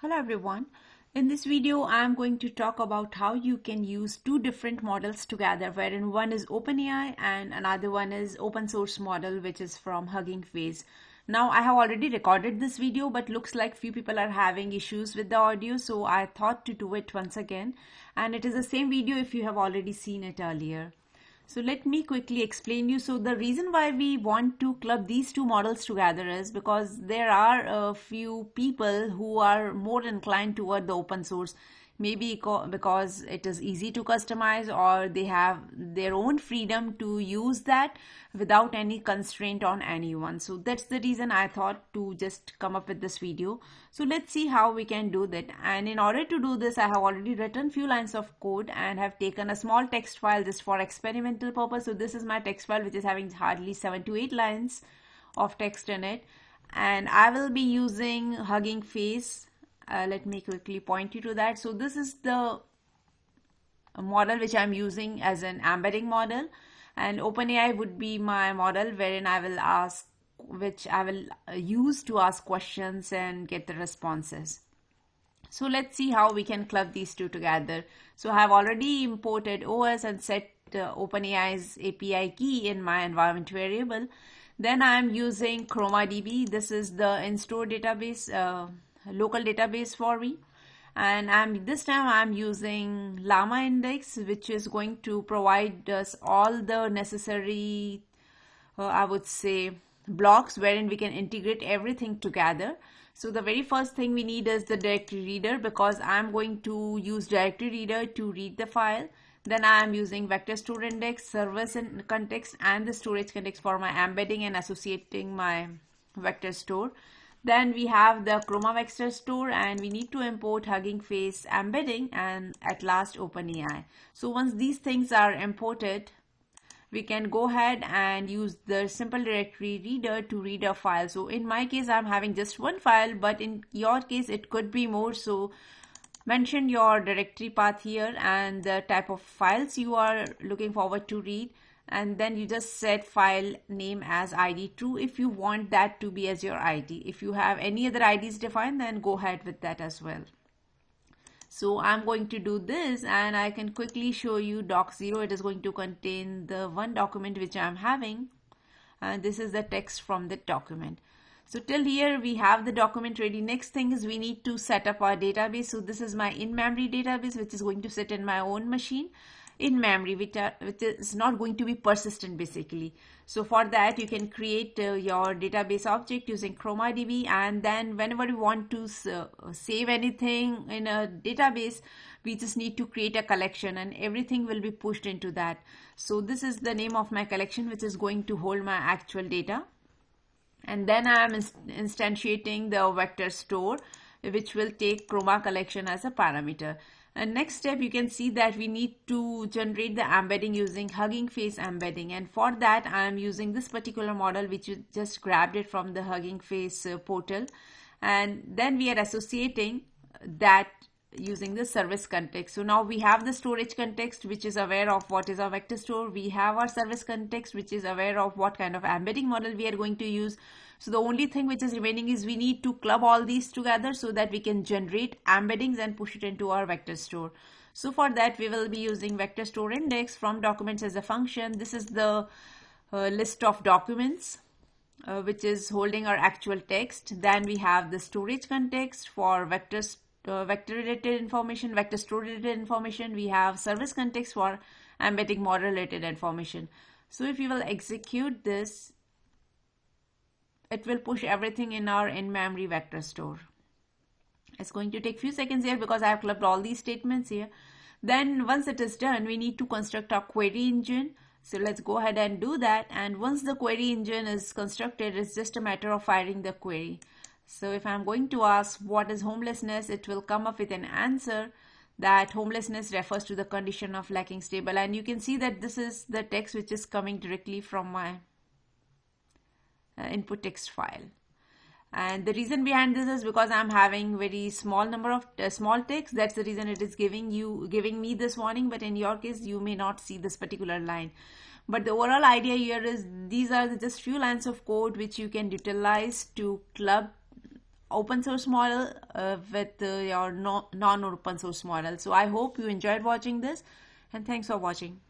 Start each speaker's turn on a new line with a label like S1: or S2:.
S1: Hello everyone. In this video, I am going to talk about how you can use two different models together, wherein one is OpenAI and another one is open source model, which is from Hugging Face. Now, I have already recorded this video, but looks like few people are having issues with the audio, so I thought to do it once again. And it is the same video if you have already seen it earlier. So let me quickly explain you. So the reason why we want to club these two models together is because there are a few people who are more inclined toward the open source, maybe because it is easy to customize, or they have their own freedom to use that without any constraint on anyone. So that's the reason I thought to just come up with this video. So let's see how we can do that. And in order to do this, I have already written few lines of code and have taken a small text file just for experimental purpose. So this is my text file, which is having hardly 7 to 8 lines of text in it, and I will be using Hugging Face. Let me quickly point you to that. So this is the model which I'm using as an embedding model, and OpenAI would be my model wherein I will ask, which I will use to ask questions and get the responses. So let's see how we can club these two together. So I have already imported OS and set OpenAI's API key in my environment variable. Then I am using ChromaDB. This is the in-store database, local database for me. And this time I'm using Llama Index, which is going to provide us all the necessary, I would say, blocks wherein we can integrate everything together. So the very first thing we need is the directory reader, because I'm going to use directory reader to read the file. Then I am using vector store index, service and context, and the storage context for my embedding and associating my vector store. Then we have the Chroma vector store, and we need to import Hugging Face embedding, and at last OpenAI. So once these things are imported, we can go ahead and use the simple directory reader to read a file. So in my case, I'm having just one file, but in your case, it could be more. So mention your directory path here and the type of files you are looking forward to read, and then you just set file name as ID true if you want that to be as your ID. If you have any other IDs defined, then go ahead with that as well. So I'm going to do this, and I can quickly show you doc0. It is going to contain the one document which I'm having, and this is the text from the document. So till here we have the document ready. Next thing is we need to set up our database. So this is my in-memory database, which is going to sit in my own machine in memory, which is not going to be persistent basically. So for that, you can create your database object using ChromaDB, and then whenever you want to save anything in a database, we just need to create a collection, and everything will be pushed into that. So this is the name of my collection, which is going to hold my actual data. And then I am instantiating the vector store, which will take Chroma collection as a parameter. And next step, you can see that we need to generate the embedding using Hugging Face embedding. And for that, I am using this particular model, which you just grabbed it from the Hugging Face portal. And then we are associating that using the service context. So now we have the storage context, which is aware of what is our vector store. We have our service context, which is aware of what kind of embedding model we are going to use. So the only thing which is remaining is we need to club all these together so that we can generate embeddings and push it into our vector store. So for that, we will be using vector store index from documents as a function. This is the list of documents which is holding our actual text. Then we have the storage context for vector related information, vector store related information. We have service context for embedding model related information. So if you will execute this, it will push everything in our in-memory vector store. It's going to take few seconds here because I have clubbed all these statements here. Then once it is done, we need to construct our query engine. So let's go ahead and do that. And once the query engine is constructed, it's just a matter of firing the query. So if I'm going to ask what is homelessness, it will come up with an answer that homelessness refers to the condition of lacking stable. And you can see that this is the text which is coming directly from my input text file. And the reason behind this is because I'm having very small number of small text. That's the reason it is giving me this warning. But in your case, you may not see this particular line. But the overall idea here is these are just few lines of code which you can utilize to club open source model with your non-open source model. So I hope you enjoyed watching this, and thanks for watching.